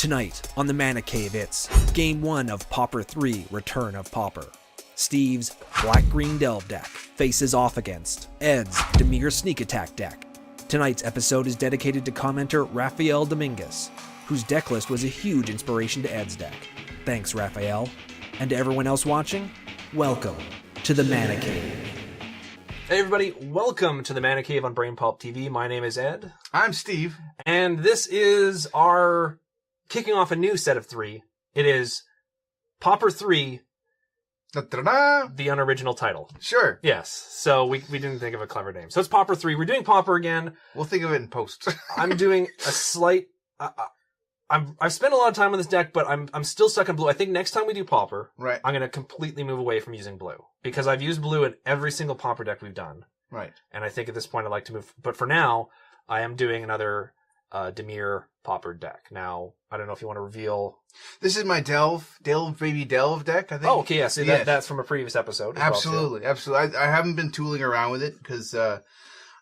Tonight on the Mana Cave, it's Game 1 of Pauper 3, Return of Pauper. Steve's Black-Green Delve deck faces off against Ed's Dimir Sneak Attack deck. Tonight's episode is dedicated to commenter Rafael Dominguez, whose deck list was a huge inspiration to Ed's deck. Thanks, Rafael. And to everyone else watching, welcome to the Mana Cave. Hey everybody, welcome to the Mana Cave on Brain Pulp TV. My name is Ed. I'm Steve. And this is our kicking off a new set of three. It is Pauper 3, Da-da-da. the unoriginal title. Sure. Yes, so we didn't think of a clever name. So it's Pauper 3. We're doing Pauper again. We'll think of it in post. I'm doing a slight... I've spent a lot of time on this deck, but I'm still stuck in blue. I think next time we do Pauper, Right. I'm going to completely move away from using blue. Because I've used blue in every single Pauper deck we've done. Right. And I think at this point I'd like to move. But for now, I am doing another Dimir Pauper deck. Now, I don't know if you want to reveal... This is my Delve Baby Delve deck, I think. Oh, okay, yeah. See, Yes. that's from a previous episode. Absolutely, absolutely. I haven't been tooling around with it because, I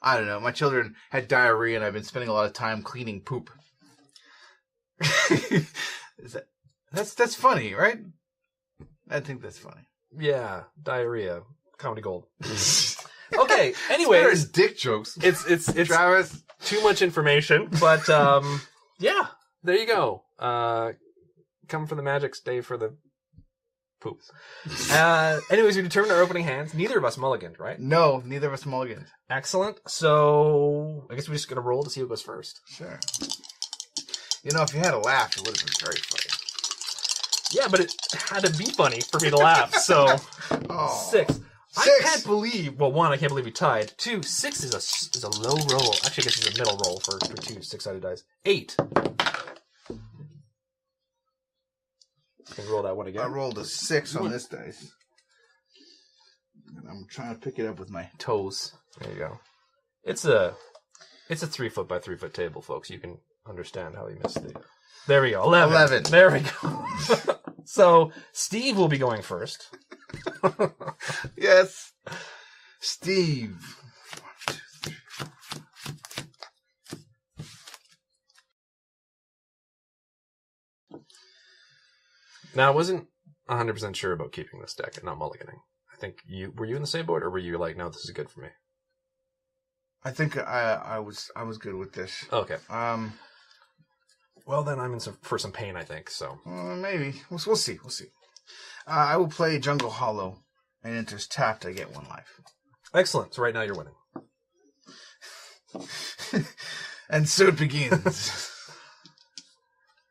don't know, my children had diarrhea and I've been spending a lot of time cleaning poop. That's funny, right? I think that's funny. Yeah, diarrhea. Comedy gold. Okay, anyway. It's dick jokes. It's Travis. Too much information, but yeah, there you go. Come for the magic, stay for the poop. Anyways, we determined our opening hands. Neither of us mulliganed, right? No, neither of us mulliganed. Excellent. So I guess we're just gonna roll to see who goes first. Sure. You know, if you had a laugh, it would have been very funny. Yeah, but it had to be funny for me to laugh. So Oh. 6. I 6. can't believe. Well, 1, I can't believe we tied. 2, 6 is a low roll. Actually, I guess it's a middle roll for 2 6-sided dice. 8. Can we roll that one again? I rolled a 6 on this dice. And I'm trying to pick it up with my toes. There you go. It's a 3 foot by 3 foot table, folks. You can understand how he missed the. There we go. 11. There we go. So Steve will be going first. Yes. Steve. 1, 2, 3, 4. Now, I wasn't 100% sure about keeping this deck and not mulliganing. I think were you in the same boat, or were you like, no, this is good for me? I think I was good with this. Okay. Well, then I'm in for some pain, I think. So maybe we'll see. We'll see. I will play Jungle Hollow, and enters tapped. I get 1 life. excellent. So right now you're winning. And so it begins.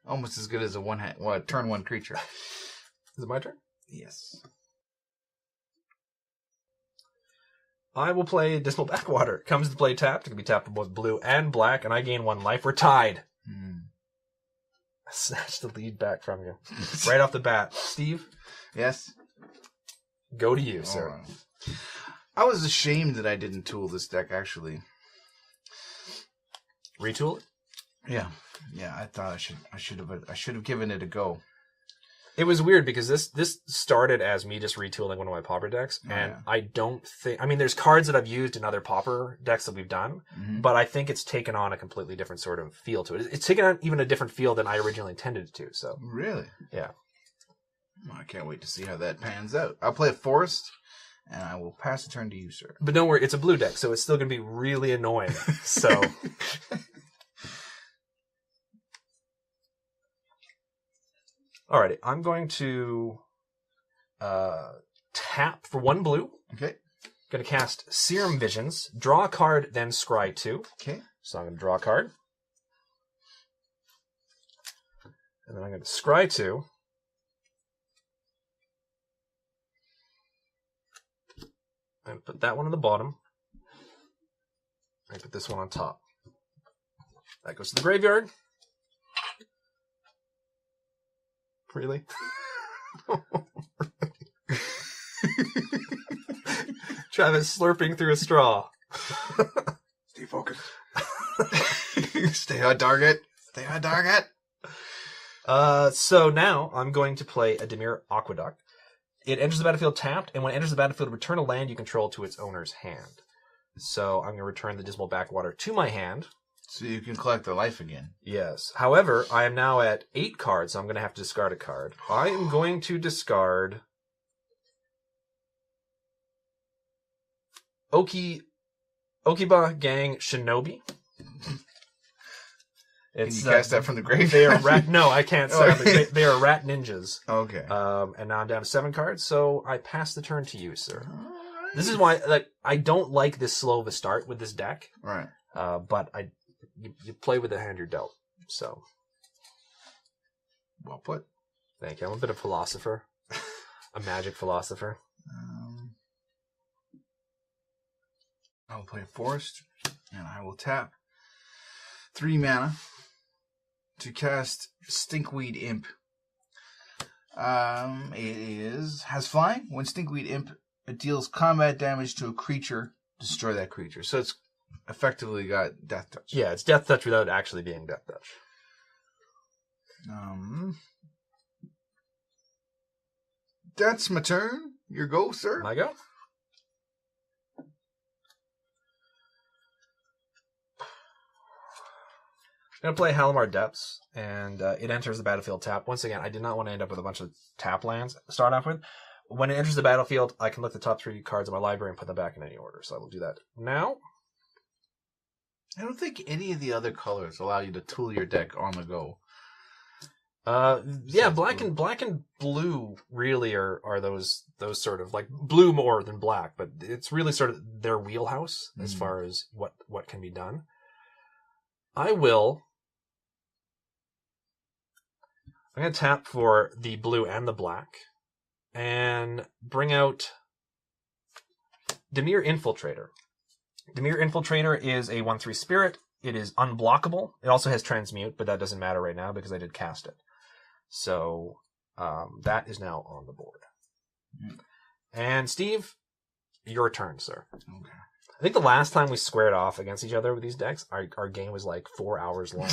Almost as good as a turn 1 creature. Is it my turn? Yes. I will play Dismal Backwater. Comes to play tapped. It can be tapped for both blue and black, and I gain 1 life. We're tied. I snatched the lead back from you. Right off the bat. Steve? Yes? Go to you, sir. Right. I was ashamed that I didn't tool this deck, actually. Retool it? Yeah. I thought I should have given it a go. It was weird because this started as me just retooling one of my Pauper decks, and I don't think... I mean, there's cards that I've used in other Pauper decks that we've done, but I think it's taken on a completely different sort of feel to it. It's taken on even a different feel than I originally intended it to, so... Really? Yeah. Well, I can't wait to see how that pans out. I'll play a Forest, and I will pass the turn to you, sir. But don't worry, it's a blue deck, so it's still going to be really annoying, so... Alrighty, I'm going to tap for 1 blue. Okay. Going to cast Serum Visions, draw a card, then scry 2. Okay. So I'm going to draw a card. And then I'm going to scry 2. And put that one on the bottom. And put this one on top. That goes to the graveyard. Really? Travis slurping through a straw. Stay focused. Stay on target. Stay on target. So now I'm going to play a Dimir Aqueduct. It enters the battlefield tapped, and when it enters the battlefield, return a land you control to its owner's hand. So I'm going to return the Dismal Backwater to my hand. So you can collect the life again. Yes. However, I am now at 8 cards, so I'm going to have to discard a card. I am going to discard Okiba Gang Shinobi. Can you cast that from the grave? They are rat. No, I can't. They are rat ninjas. Okay. And now I'm down to 7 cards, so I pass the turn to you, sir. Right. This is why, I don't like this slow of a start with this deck. Right. But you play with the hand you're dealt. So. Well put. Thank you. I'm a bit of a philosopher, a magic philosopher. I'll play Forest, and I will tap 3 mana to cast Stinkweed Imp. It has flying. When Stinkweed Imp, it deals combat damage to a creature. Destroy that creature. So it's effectively got Death Touch. Yeah, it's Death Touch without actually being Death Touch. That's my turn. Your go, sir. My go? I'm going to play Halimar Depths, and it enters the battlefield tapped. Once again, I did not want to end up with a bunch of tap lands to start off with. When it enters the battlefield, I can look at the top 3 cards of my library and put them back in any order, so I will do that now. I don't think any of the other colors allow you to tool your deck on the go. Yeah, black and blue really are those sort of, like, blue more than black, but it's really sort of their wheelhouse as far as what can be done. I'm going to tap for the blue and the black and bring out Dimir Infiltrator. Dimir Infiltrator is a 1/3 spirit. It is unblockable. It also has Transmute, but that doesn't matter right now because I did cast it. So that is now on the board. And Steve, your turn, sir. Okay. I think the last time we squared off against each other with these decks, our game was like 4 hours long.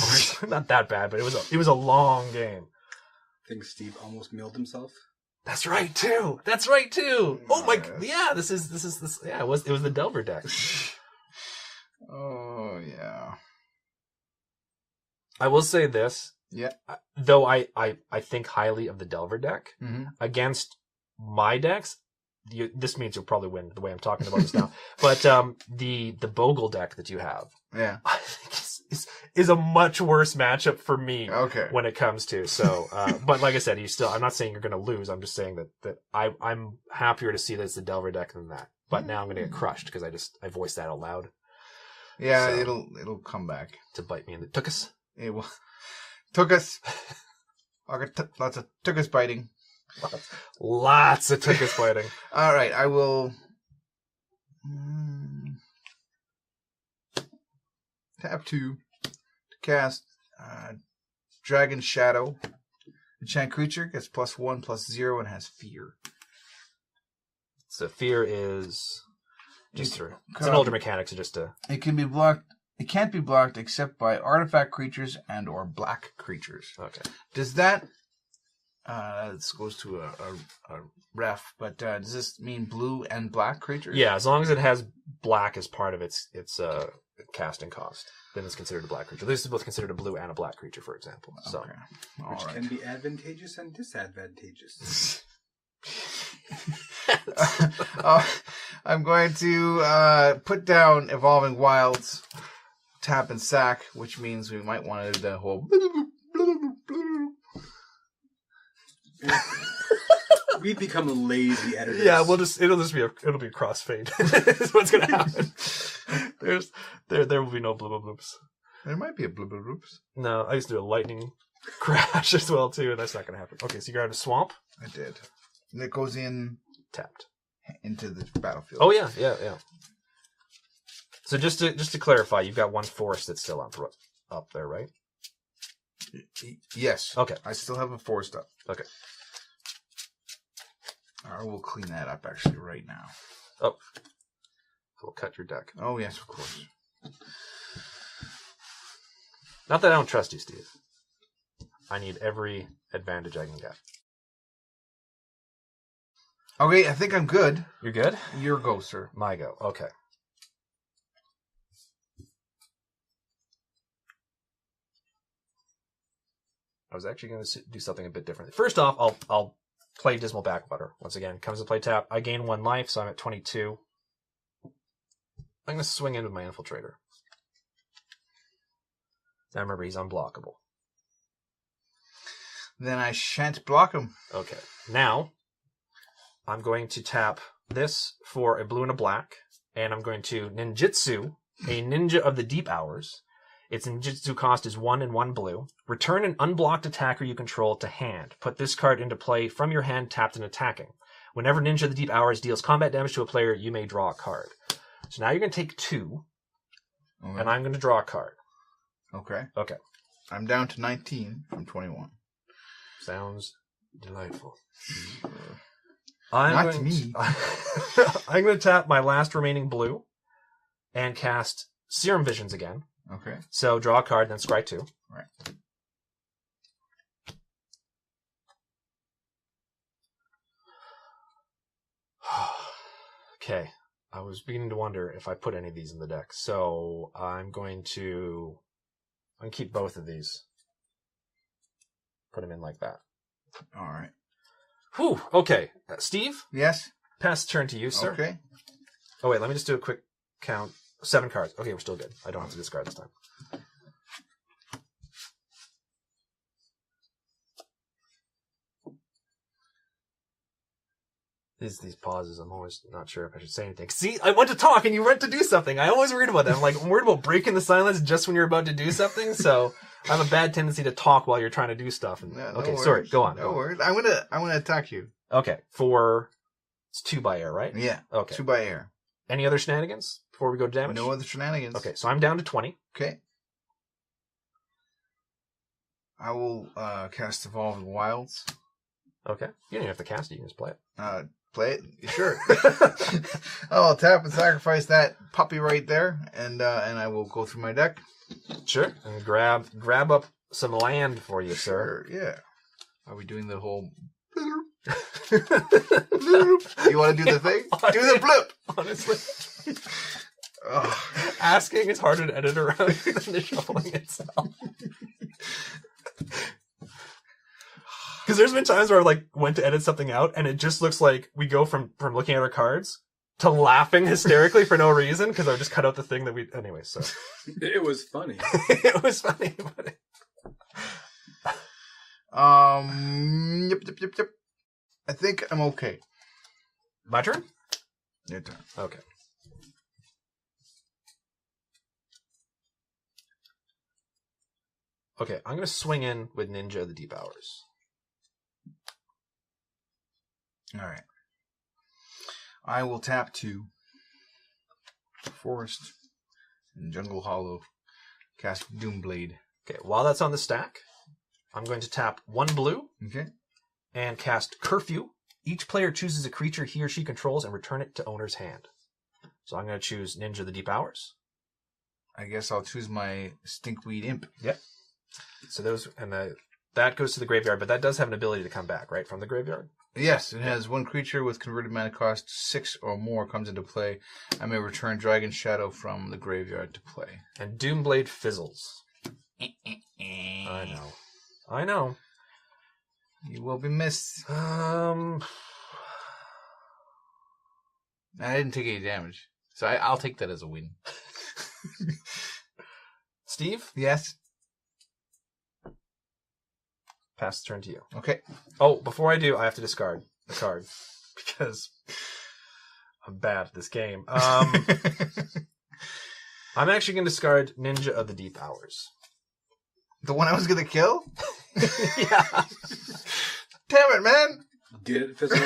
Not that bad, but it was a long game. I think Steve almost milled himself. That's right too. Oh my, yeah. This is. Yeah, it was the Delver deck. Oh yeah. I will say this. Yeah. Though I think highly of the Delver deck against my decks. This means you'll probably win the way I'm talking about this now. But the Bogle deck that you have, yeah, I think is a much worse matchup for me. Okay. When it comes to so, but like I said, I'm not saying you're going to lose. I'm just saying that I'm happier to see that it's the Delver deck than that. But now I'm going to get crushed because I voiced that out loud. Yeah, so, it'll come back to bite me in the tuchus. It will. Tuchus. I got lots of tuchus biting. Lots of tuchus biting. All right, I will tap 2 to cast Dragon Shadow. Enchant creature gets +1/+0 and has fear. So fear is just through. It's an older mechanic, so just to. It can be blocked. It can't be blocked except by artifact creatures and/or black creatures. Okay. Does that? This goes to a ref, but does this mean blue and black creatures? Yeah, as long as it has black as part of its casting cost, then it's considered a black creature. This is both considered a blue and a black creature, for example. So, okay. Which can be advantageous and disadvantageous. I'm going to put down Evolving Wilds, tap and sack, which means we might want to do the whole. We become lazy editors. Yeah, it'll just be a crossfade. That's what's gonna happen. There will be no blue bloops. There might be a blue bloops. No, I used to do a lightning crash as well too, and that's not gonna happen. Okay, so you grabbed a swamp. I did. And it goes in tapped into the battlefield. Oh yeah. So just to clarify, you've got 1 forest that's still up there, right? Yes. Okay. I still have a forest up. Okay. I will clean that up actually right now. Oh. We'll cut your deck. Oh yes, of course. Not that I don't trust you, Steve. I need every advantage I can get. Okay, I think I'm good. You're good? Your go, sir. My go. Okay. I was actually going to do something a bit different. First off, I'll play Dismal Backwater. Once again, comes to play tap. I gain 1 life, so I'm at 22. I'm going to swing in with my Infiltrator. Now remember, he's unblockable. Then I shan't block him. Okay. Now, I'm going to tap this for a blue and a black, and I'm going to ninjutsu a Ninja of the Deep Hours. Its ninjutsu cost is 1 and 1 blue. Return an unblocked attacker you control to hand. Put this card into play from your hand tapped and attacking. Whenever Ninja of the Deep Hours deals combat damage to a player, you may draw a card. So now you're going to take 2, and I'm going to draw a card. Okay. Okay. I'm down to 19 from 21. Sounds delightful. Not to me. I'm going to tap my last remaining blue and cast Serum Visions again. Okay. So draw a card, then scry 2. Right. Okay. I was beginning to wonder if I put any of these in the deck. So I'm going to keep both of these. Put them in like that. All right. Whew. Okay. Steve? Yes? Pass the turn to you, sir. Okay. Oh, wait. Let me just do a quick count. 7 cards. Okay, we're still good. I don't have to discard this time. These pauses, I'm always not sure if I should say anything. See, I went to talk and you went to do something. I always worried about that. I'm worried about breaking the silence just when you're about to do something. So I have a bad tendency to talk while you're trying to do stuff. And, No okay, worries. sorry. Go on. No worries. I'm gonna attack you. Okay, it's 2 by air, right? Yeah. Okay. 2 by air. Any other shenanigans before we go to damage? No other shenanigans. Okay, so I'm down to 20. Okay. I will cast Evolving Wilds. Okay. You don't even have to cast it. You can just play it. Play it? Sure. I'll tap and sacrifice that puppy right there, and I will go through my deck. Sure. And grab up some land for you, sir. Sure, yeah. Are we doing the whole... You want to do the thing? Do the blip! Honestly. Asking is harder to edit around than the shuffling itself. Because there's been times where I went to edit something out and it just looks like we go from looking at our cards to laughing hysterically for no reason because I would just cut out the thing that we... Anyway, so... It was funny. It was funny, but... Yep. I think I'm okay. My turn? Your turn. Okay. Okay, I'm going to swing in with Ninja of the Deep Hours. All right. I will tap to Forest and Jungle Hollow. Cast Doomblade. Okay, while that's on the stack, I'm going to tap 1 blue Okay. and cast Curfew. Each player chooses a creature he or she controls and return it to owner's hand. So I'm going to choose Ninja of the Deep Hours. I guess I'll choose my Stinkweed Imp. Yep. So that goes to the graveyard, but that does have an ability to come back, right, from the graveyard? Yes, it has 1 creature with converted mana cost 6 or more comes into play. I may return Dragon Shadow from the graveyard to play. And Doomblade fizzles. I know. You will be missed. I I didn't take any damage, so I'll take that as a win. Steve? Yes? Pass the turn to you. Okay. Oh, before I do, I have to discard a card because I'm bad at this game. I'm actually going to discard Ninja of the Deep Hours. The one I was going to kill? Yeah. Damn it, man! Did it fizzle?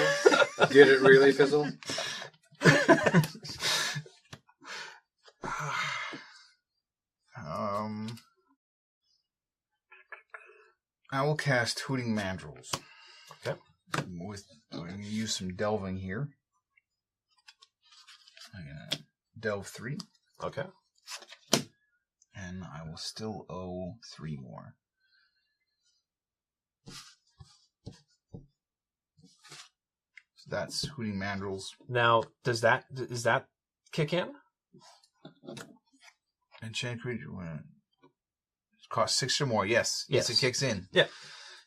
Did it really fizzle? I will cast Hooting Mandrills. Okay. I'm going to use some delving here. I'm going to delve 3. Okay. And I will still owe 3 more. So that's Hooting Mandrills. Now, does that kick in? Enchant creature. costs 6 or more. Yes. Yes, it kicks in. Yeah.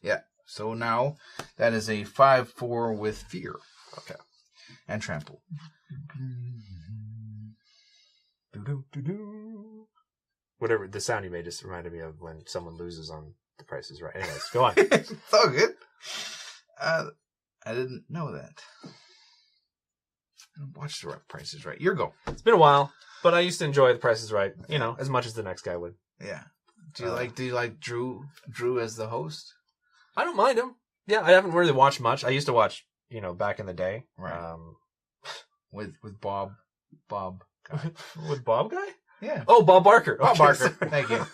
Yeah. So now that is a 5/4 with fear. Okay. And trample. Whatever the sound you made just reminded me of when someone loses on The Price is Right. Anyways, go on. It's all good. I didn't know that. I don't watch The Price is Right. Your go. It's been a while, but I used to enjoy The Price is Right, as much as the next guy would. Yeah. Do you like Drew as the host? I don't mind him. Yeah, I haven't really watched much. I used to watch, back in the day. Right. With Bob guy. With Bob guy? Yeah. Oh, Bob Barker. Bob Barker. Sorry. Thank you.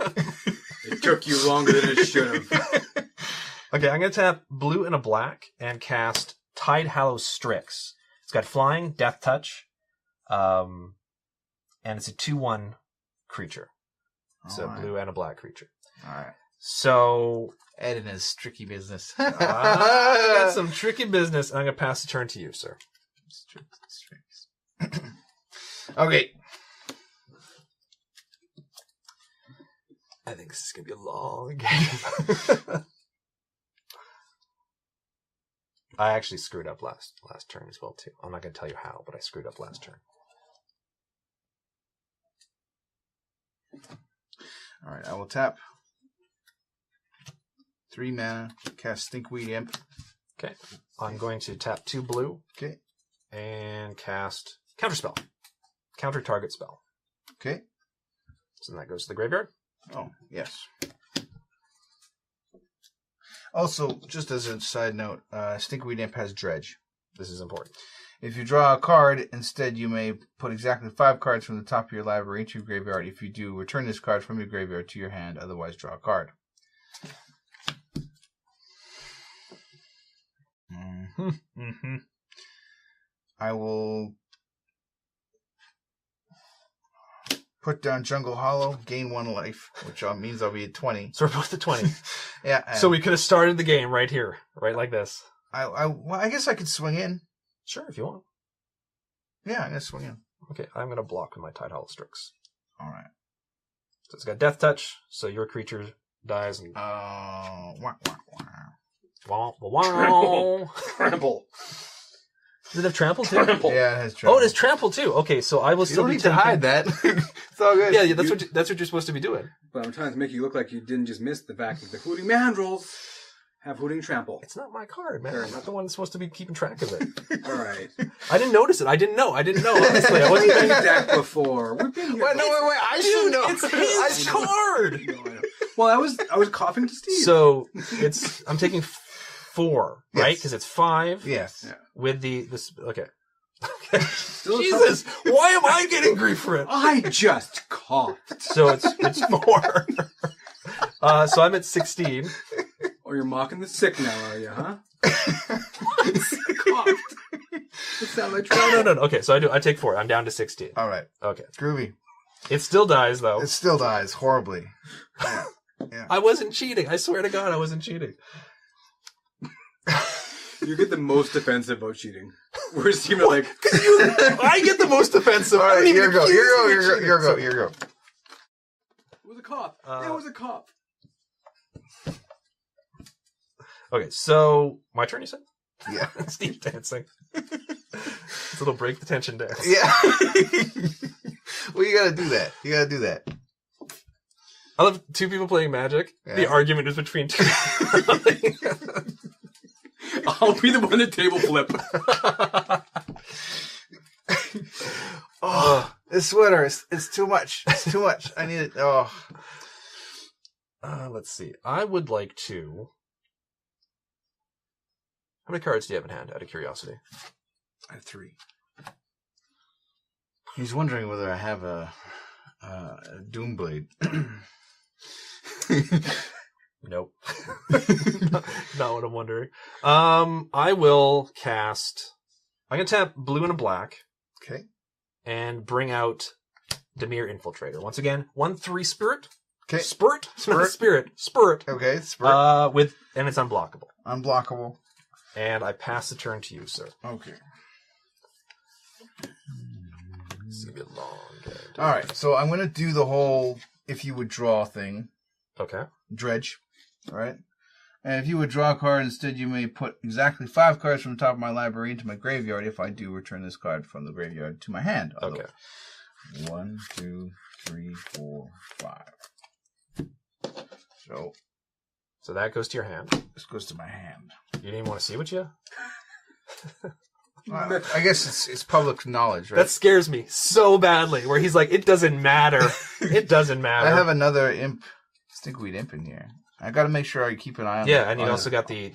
It took you longer than it should have. Okay, I'm going to tap blue and a black and cast Tide Hallow Strix. It's got flying, death touch, and it's a 2/1 creature. So blue and a black creature. All right. So Ed and his tricky business. I got some tricky business, and I'm going to pass the turn to you, sir. Okay. I think this is going to be a long game. I actually screwed up last turn as well, too. I'm not going to tell you how, but I screwed up last turn. All right, I will tap 3 mana, cast Stinkweed Imp. Okay. I'm going to tap 2 blue. Okay. And cast Counterspell. Counter target spell. Okay. So then that goes to the graveyard. Oh, yes. Also, just as a side note, Stinkweed Imp has Dredge. This is important. If you draw a card, instead you may put exactly 5 cards from the top of your library into your graveyard. If you do, return this card from your graveyard to your hand, otherwise draw a card. Mm-hmm. I will put down Jungle Hollow, gain 1 life, which means I'll be at 20. So we're both at 20. Yeah. So we could have started the game right here, right like this. I guess I could swing in. Sure, if you want. Yeah, I'm going to swing in. Okay, I'm going to block with my Tide Hollow Strix. All right. So it's got Death Touch, so your creature dies. And... Wah, wah, wah. Wow, wow. Trample. Does it have Trample too? Trample. Yeah, it has Trample. Oh, it has Trample too. Okay, so I will You still don't be need to hide that. It's all good. Yeah, that's what you're supposed to be doing. But I'm trying to make you look like you didn't just miss the fact that the Hooting Mandrels have Hooting Trample. It's not my card, man. Fair I'm not enough. the one that's supposed to be keeping track of it. All right. I didn't notice it. I didn't know. Honestly, I wasn't We've paying been deck before. We've been here. Wait, I should know. It's his card. I know. Well, I was coughing to Steve. So I'm taking 4, right? Yes. Because it's 5. Yes. Yeah. With this. Okay. Still Jesus, why am I getting grief for it? I just coughed. So it's 4. So I'm at 16. Oh, you're mocking the sick now, are you, huh? Coughed. It sounded like No. Okay, so I take 4. I'm down to 16. All right. Okay. Groovy. It still dies, though. It still dies horribly. Yeah. Yeah. I wasn't cheating. I swear to God, I wasn't cheating. You get the most defensive about cheating. Whereas Steve like, I get the most offensive. All right, here go. it was a cough. It was a cough. Okay, so my turn, you said? Yeah. Steve dancing. It's a little break the tension dance. Yeah. Well, you gotta do that. I love 2 people playing Magic. Yeah. The argument is between 2. I'll be the one to table flip. Oh, this sweater it's too much. It's too much. I need it. Oh. Let's see. I would like to... How many cards do you have in hand, out of curiosity? I have 3. He's wondering whether I have a Doomblade. Nope. Not what I'm wondering. I will cast... I'm going to tap blue and a black. Okay. And bring out Dimir Infiltrator. Once again, 1/3 spirit. Okay. Spirit? Not spirit. Spirit. Okay. Spirit. And it's unblockable. Unblockable. And I pass the turn to you, sir. Okay. This is going to be a long game. All right. So I'm going to do the whole if you would draw thing. Okay. Dredge. All right. And if you would draw a card, instead you may put exactly 5 cards from the top of my library into my graveyard. If I do, return this card from the graveyard to my hand. Okay. 1, 2, 3, 4, 5. So that goes to your hand. This goes to my hand. You didn't even want to see what you... I guess it's public knowledge, right? That scares me so badly, where he's like, it doesn't matter. It doesn't matter. I have another stinkweed imp in here. I got to make sure I keep an eye on Yeah, and you also got the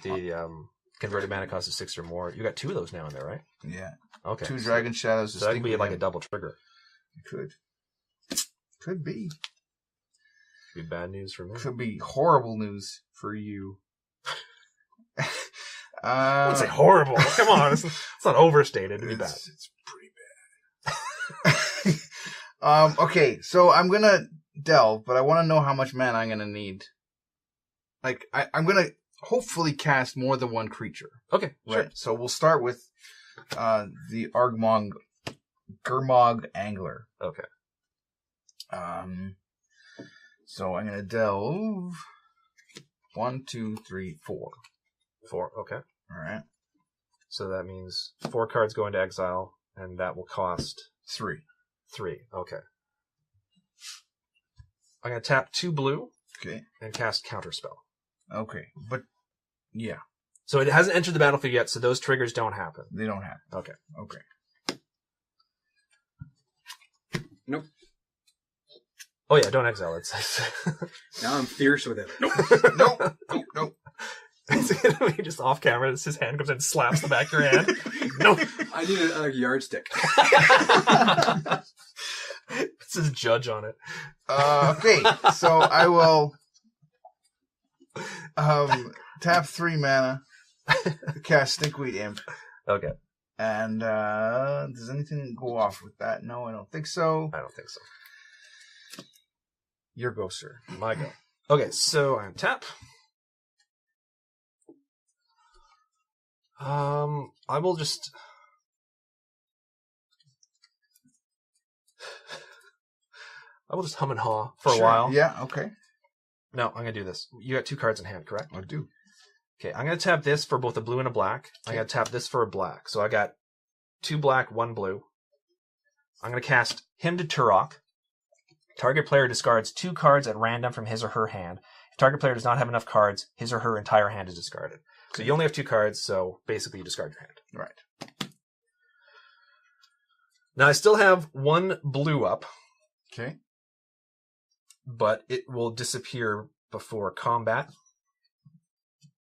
converted mana cost of 6 or more. You got 2 of those now in there, right? Yeah. Okay. 2 Dragon Shadows. So that could be like a double trigger. It could be. Could be bad news for me. Could be horrible news for you. I wouldn't say horrible. Come on, it's not overstated. It'd be bad. It's pretty bad. Okay, so I'm gonna delve, but I want to know how much mana I'm gonna need. Like, I'm gonna hopefully cast more than one creature. Okay, right. sure. So we'll start with the Gurmog Angler. Okay. So I'm gonna delve 1, 2, 3, 4. 4. Okay. All right. So that means 4 cards go into exile, and that will cost 3. 3. Okay. I'm gonna tap 2 blue. Okay. And cast Counterspell. Okay, but yeah. So it hasn't entered the battlefield yet, so those triggers don't happen. They don't happen. Okay. Okay. Nope. Oh yeah, don't exile it. Now I'm fierce with it. Nope. It's gonna be just off camera. His hand comes in and slaps the back of your hand. No. I need a yardstick. It's his judge on it. Okay, so I will tap 3 mana, cast Stinkweed Imp. Okay. And does anything go off with that? No, I don't think so. I don't think so. Your go, sir. My go. Okay, so I'm tap. I will just... hum and haw for a while. Yeah, okay. No, I'm going to do this. You got 2 cards in hand, correct? I do. Okay, I'm going to tap this for both a blue and a black. I'm going to tap this for a black. So I got 2 black, 1 blue. I'm going to cast Hymn to Turok. Target player discards 2 cards at random from his or her hand. If target player does not have enough cards, his or her entire hand is discarded. So you only have 2 cards, so basically you discard your hand. Right. Now I still have 1 blue up. Okay. But it will disappear before combat.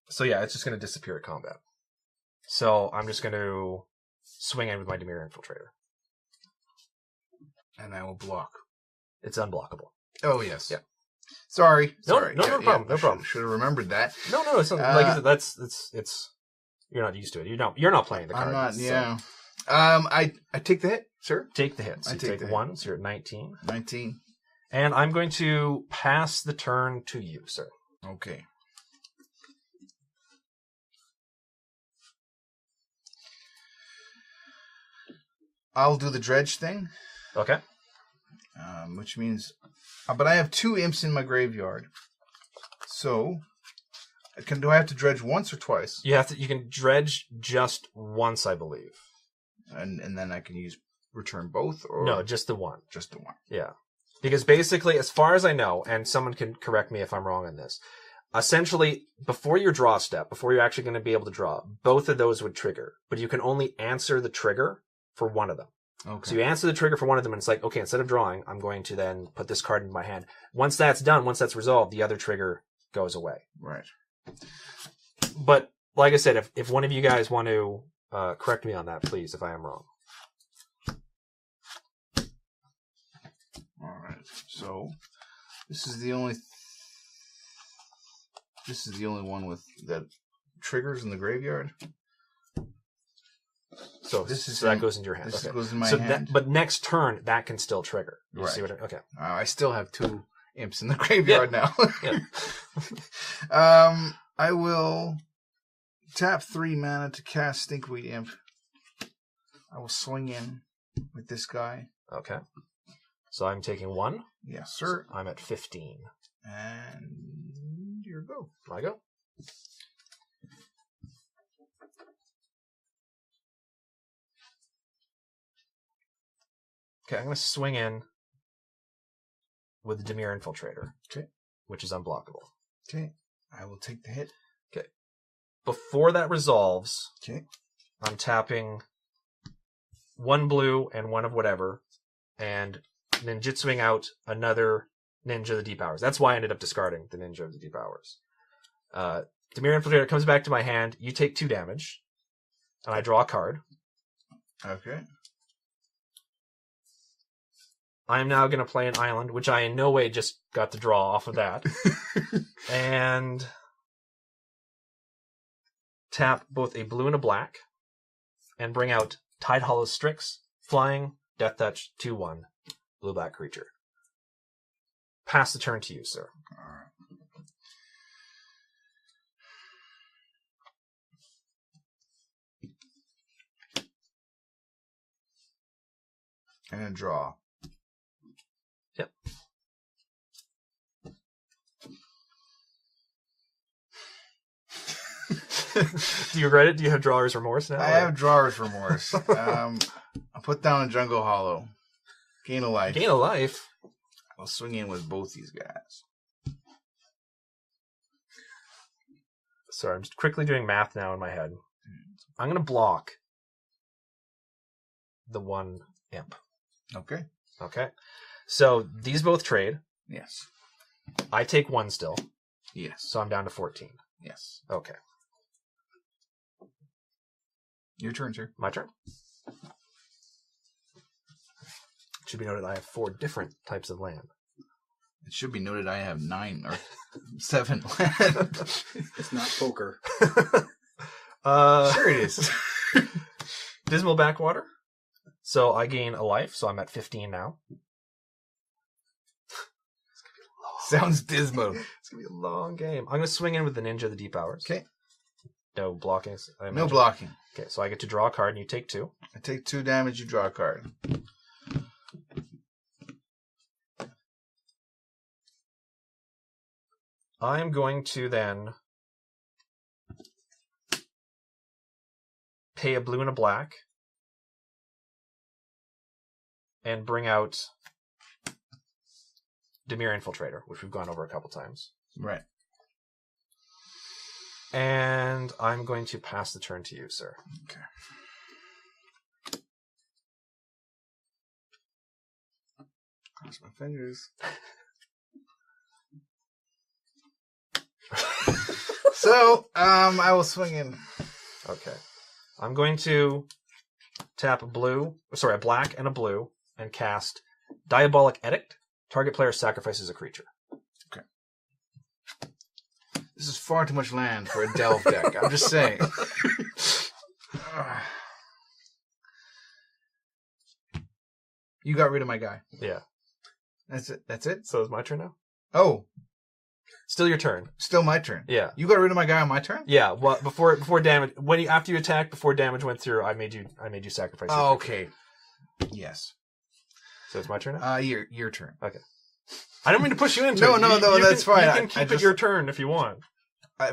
So yeah, it's just going to disappear at combat. So I'm just going to swing in with my Dimir Infiltrator. And I will block. It's unblockable. Oh, yes. Yeah. Sorry. No problem. No problem. Should have remembered that. No, it's not, like I said, it's you're not used to it. You're not playing the card. I'm not, so. yeah. I take the hit, sir. Take the hit. So I you take take the 1, so you're at 19. 19. And I'm going to pass the turn to you, sir. Okay. I'll do the dredge thing. Okay. Which means... but I have 2 imps in my graveyard. So... do I have to dredge once or twice? You can dredge just once, I believe. And then I can use return both? Or No, just the 1. Just the 1. Yeah. Because basically, as far as I know, and someone can correct me if I'm wrong on this, essentially, before your draw step, before you're actually going to be able to draw, both of those would trigger. But you can only answer the trigger for one of them. Okay. So you answer the trigger for one of them, and it's like, okay, instead of drawing, I'm going to then put this card in my hand. Once that's done, once that's resolved, the other trigger goes away. Right. But, like I said, if one of you guys want to correct me on that, please, if I am wrong. All right. So this is the only one with that triggers in the graveyard. So that goes into your hand. This Okay. goes in my hand. But next turn, that can still trigger. You Right. see what okay. I still have 2 imps in the graveyard now. Yeah. I will tap 3 mana to cast Stinkweed Imp. I will swing in with this guy. Okay. So I'm taking 1. Yes, sir. So I'm at 15. And your go. I go. Okay, I'm going to swing in with the Dimir Infiltrator. Okay. Which is unblockable. Okay. I will take the hit. Okay. Before that resolves, Okay. I'm tapping 1 blue and 1 of whatever, and ninjutsuing out another Ninja of the Deep Hours. That's why I ended up discarding the Ninja of the Deep Hours. Dimir Infiltrator comes back to my hand. You take 2 damage, and I draw a card. Okay. I'm now going to play an island, which I in no way just got to draw off of that. And tap both a blue and a black, and bring out Tide Hollow Strix, flying, Death Touch, 2/1, blue-black creature. Pass the turn to you, sir. All right. And a draw. Yep. Do you regret it? Do you have drawer's remorse now? I have drawer's remorse. I'll put down a Jungle Hollow. Gain a life. Gain a life? I'll swing in with both these guys. Sorry, I'm just quickly doing math now in my head. I'm going to block the 1 imp. Okay. Okay. So these both trade. Yes. I take 1 still. Yes. So I'm down to 14. Yes. Okay. Your turn, sir. My turn. It should be noted I have 4 different types of land. It should be noted I have 9 or 7 land. It's not poker. Sure it is. Dismal Backwater. So I gain a life, so I'm at 15 now. Sounds dismal. It's going to be a long game. I'm going to swing in with the Ninja of the Deep Hours. Okay. No blocking. No blocking. Okay, so I get to draw a card and you take 2. I take 2 damage, you draw a card. I'm going to then pay a blue and a black and bring out Dimir Infiltrator, which we've gone over a couple times. Right. And I'm going to pass the turn to you, sir. Okay. Cross my fingers. So, I will swing in. Okay. I'm going to tap a black and a blue, and cast Diabolic Edict. Target player sacrifices a creature. Okay. This is far too much land for a delve deck. I'm just saying. You got rid of my guy. Yeah. That's it. That's it? So it's my turn now? Oh. Still your turn. Still my turn. Yeah. You got rid of my guy on my turn? Yeah. Well, before damage, after you attacked, before damage went through, I made you sacrifice. Oh, okay. Yes. So it's my turn now? Your turn. Okay. I don't mean to push you into No, it. that's fine. You can keep it your turn if you want.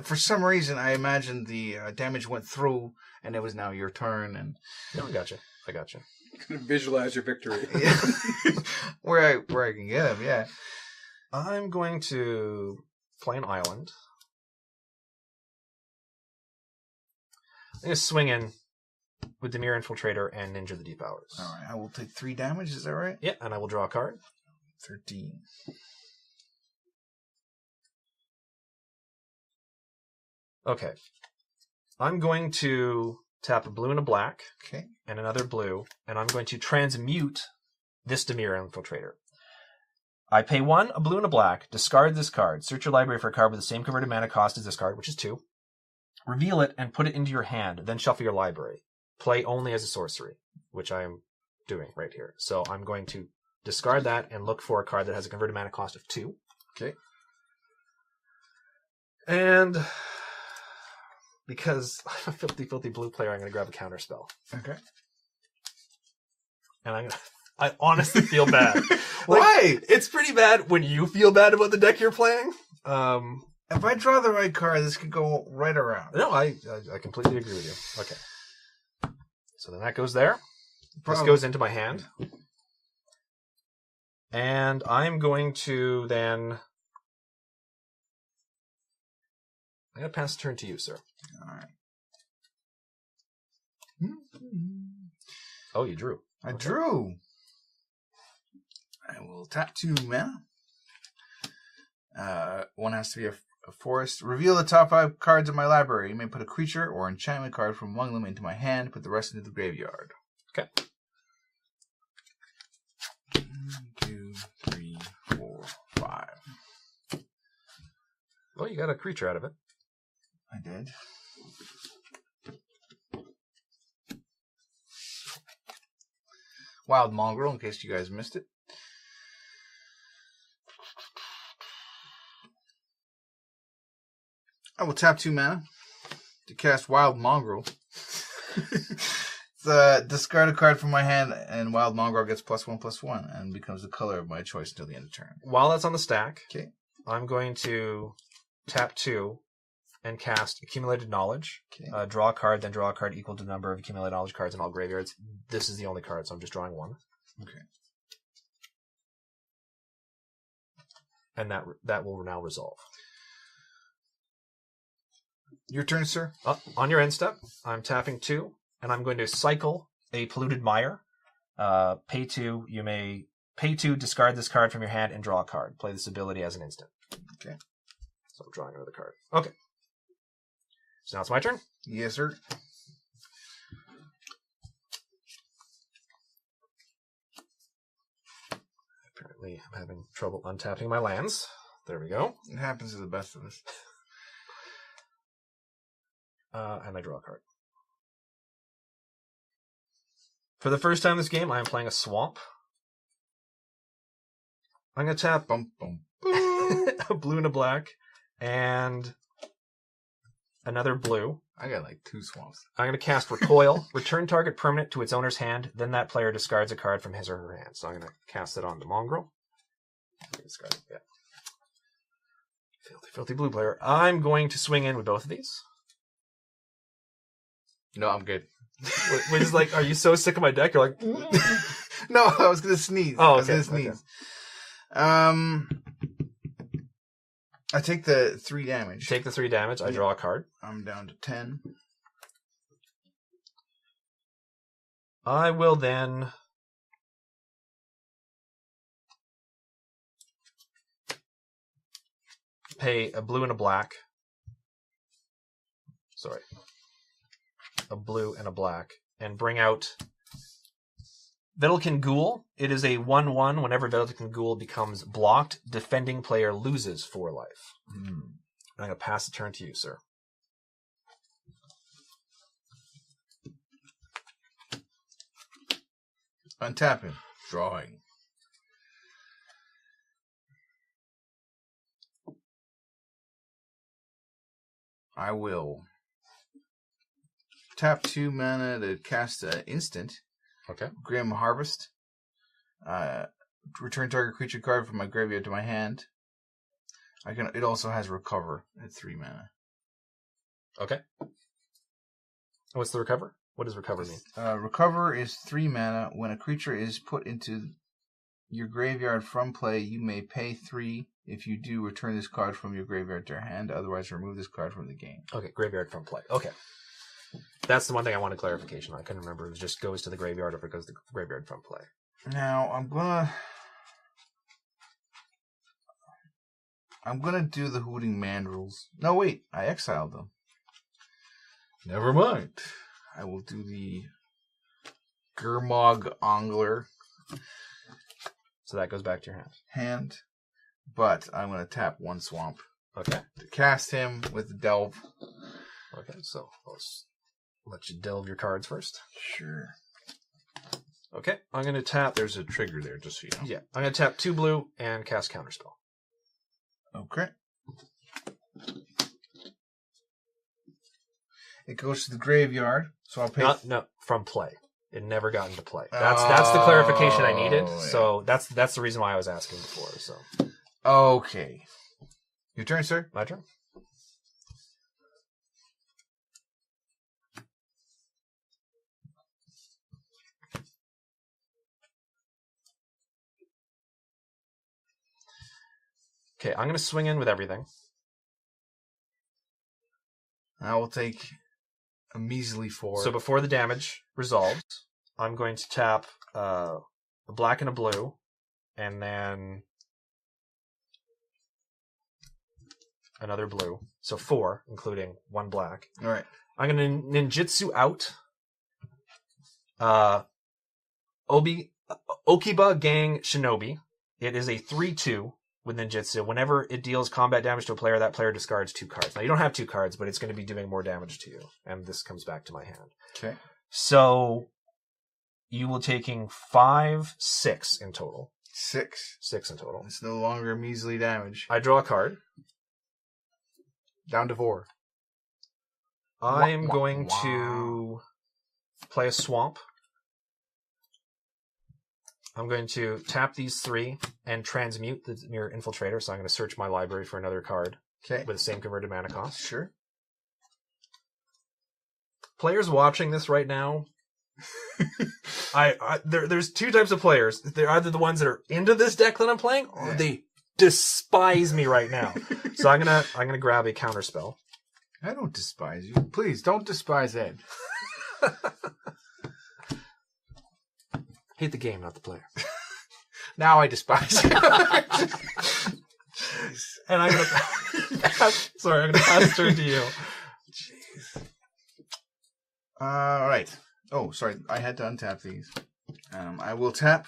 For some reason, I imagined the damage went through, and it was now your turn. And No, I got you. Visualize your victory. where I can get him, yeah. I'm going to play an island. I'm going to swing in with Dimir Infiltrator and Ninja of the Deep Hours. All right, I will take 3 damage. Is that right? Yeah, and I will draw a card. 13. Okay. I'm going to tap a blue and a black. Okay. And another blue, and I'm going to transmute this Dimir Infiltrator. I pay 1, a blue and a black, discard this card, search your library for a card with the same converted mana cost as this card, which is 2. Reveal it and put it into your hand, then shuffle your library. Play only as a sorcery, which I am doing right here. So I'm going to discard that and look for a card that has a converted mana cost of 2. Okay. And because I'm a filthy blue player, I'm going to grab a counter spell. Okay. And I'm going to I honestly feel bad. Why? It's pretty bad when you feel bad about the deck you're playing. If I draw the right card, this could go right around. No, I completely agree with you. Okay. So then that goes there. This goes into my hand. And I'm going to then... I'm going to pass the turn to you, sir. All right. Oh, you drew. I drew. I will tap 2 mana. One has to be a forest. Reveal the top 5 cards of my library. You may put a creature or enchantment card from among them into my hand. Put the rest into the graveyard. Okay. 1, 2, 3, 4, 5. Well, you got a creature out of it. I did. Wild Mongrel, in case you guys missed it. I will tap 2 mana to cast Wild Mongrel. Discard a card from my hand, and Wild Mongrel gets +1/+1 and becomes the color of my choice until the end of turn. While that's on the stack, Okay. I'm going to tap 2 and cast Accumulated Knowledge. Okay. Draw a card, then draw a card equal to the number of Accumulated Knowledge cards in all graveyards. This is the only card, so I'm just drawing 1. Okay. And that will now resolve. Your turn, sir. On your end step, I'm tapping 2, and I'm going to cycle a Polluted Mire. Pay 2. You may pay 2, discard this card from your hand, and draw a card. Play this ability as an instant. Okay. So I'm drawing another card. Okay. So now it's my turn. Yes, sir. Apparently, I'm having trouble untapping my lands. There we go. It happens to the best of us. And I draw a card. For the first time this game, I am playing a swamp. I'm going to tap Bum, bum. a blue and a black, and another blue. I got like 2 swamps. I'm going to cast Recoil. Return target permanent to its owner's hand. Then that player discards a card from his or her hand. So I'm going to cast it on the Mongrel. Discard it, yeah. Filthy, filthy blue player. I'm going to swing in with both of these. No, I'm good. Which is like, are you so sick of my deck? You're like, No, I was gonna sneeze. Oh, okay, I was gonna sneeze. I take the 3 damage. take the 3 damage. I draw a card. I'm down to 10. I will then pay a blue and a black. Sorry. A blue and a black. And bring out Vedalken Ghoul. It is a 1/1. Whenever Vedalken Ghoul becomes blocked, defending player loses 4 life. I'm going to pass the turn to you, sir. Untapping. Drawing. I will tap 2 mana to cast an instant. Okay. Grim Harvest. Return target creature card from my graveyard to my hand. It also has Recover at 3 mana. Okay. What's the recover? What does recover mean? Recover is 3 mana. When a creature is put into your graveyard from play, you may pay 3. If you do, return this card from your graveyard to your hand. Otherwise, remove this card from the game. Okay, graveyard from play. Okay. That's the one thing I wanted clarification on. I couldn't remember if it just goes to the graveyard or if it goes to the graveyard from play. Now, I'm gonna do the Hooting Mandrills. No, wait. I exiled them. Never mind. I will do the Gurmag Ongler So that goes back to your hand. hand. But I'm going to tap 1 swamp Okay. to cast him with the Delve. Okay, so let's let you delve your cards first. Sure. Okay, I'm going to tap... There's a trigger there, just so you know. Yeah, I'm going to tap 2 blue and cast Counterspell. Okay. It goes to the graveyard, so I'll pay... No, from play. It never got into play. That's the clarification I needed. Yeah. So that's the reason why I was asking before. So Okay. Your turn, sir. my turn. Okay, I'm going to swing in with everything. I will take a measly 4. So before the damage resolves, I'm going to tap a black and a blue, and then another blue. So 4, including 1 black. All right. I'm going to ninjutsu out Okiba Gang Shinobi. It is a 3/2 with ninjutsu. Whenever it deals combat damage to a player, that player discards 2 cards. Now, you don't have 2 cards, but it's going to be doing more damage to you. And this comes back to my hand. Okay. So you will taking 5, 6 in total. 6. 6 in total. It's no longer measly damage. I draw a card. Down to 4. I'm going to play a swamp. I'm going to tap these 3 and transmute the Dimir Infiltrator. So I'm going to search my library for another card Okay. with the same converted mana cost. Sure. Players watching this right now, there's 2 types of players. They're either the ones that are into this deck that I'm playing, or they despise me right now. So I'm gonna grab a counter spell. I don't despise you. Please don't despise Ed. Hate the game, not the player. Now I despise you. And I'm gonna sorry, I'm gonna pass turn to you. Jeez. All right. Oh, sorry. I had to untap these. I will tap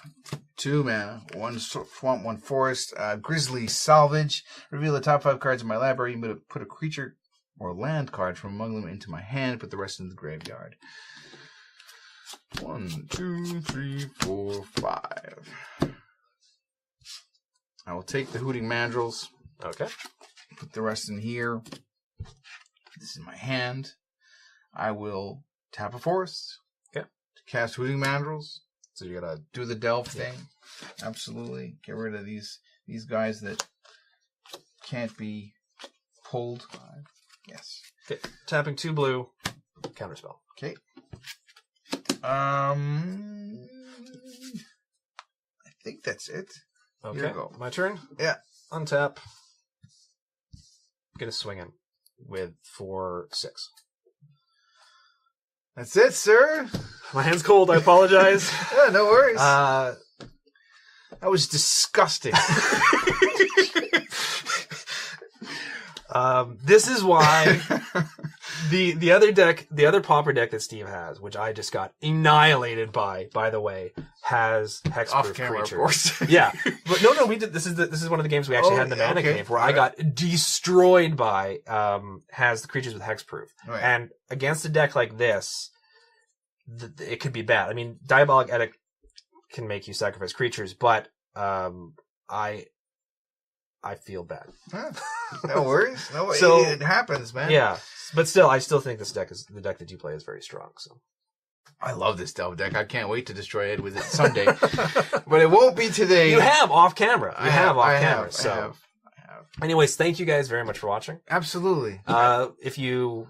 2 mana, 1 swamp, 1 forest, Grizzly Salvage. Reveal the top 5 cards in my library. I'm going to put a creature or land card from among them into my hand. Put the rest in the graveyard. 1, 2, 3, 4, 5. I will take the Hooting Mandrills. Okay. Put the rest in here. This is my hand. I will tap a forest. Okay. To cast Hooting Mandrills. So you gotta do the delve thing. Absolutely. Get rid of these guys that can't be pulled. Yes. Okay. Tapping 2 blue. Counterspell. Okay. I think that's it. Okay. Here you go. My turn? Yeah. Untap. Gonna swing in with 4, 6. That's it, sir. My hand's cold, I apologize. Yeah, no worries. That was disgusting. This is why the other deck, the other Pauper deck that Steve has, which I just got annihilated by the way, has hexproof Off camera, creatures. of course. Yeah, but no, we did. This is one of the games we actually had in the mana cave where I got destroyed by. Has the creatures with hexproof, Right. and against a deck like this, it could be bad. I mean, Diabolic Edict can make you sacrifice creatures, but I feel bad. No worries. No, So- it happens, man. Yeah, but still, I still think this deck is the deck that you play is very strong. So I love this delve deck. I can't wait to destroy it with it someday. But it won't be today. you have off camera. I have. So, anyways, thank you guys very much for watching. Absolutely. If you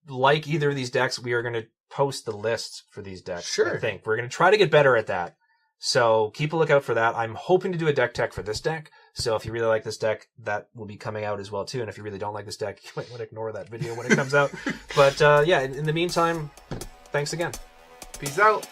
like either of these decks, we are going to post the list for these decks. Sure. I think we're going to try to get better at that. So keep a lookout for that. I'm hoping to do a deck tech for this deck. So if you really like this deck, that will be coming out as well too. And if you really don't like this deck, you might want to ignore that video when it comes out. But yeah, in the meantime, thanks again. Peace out.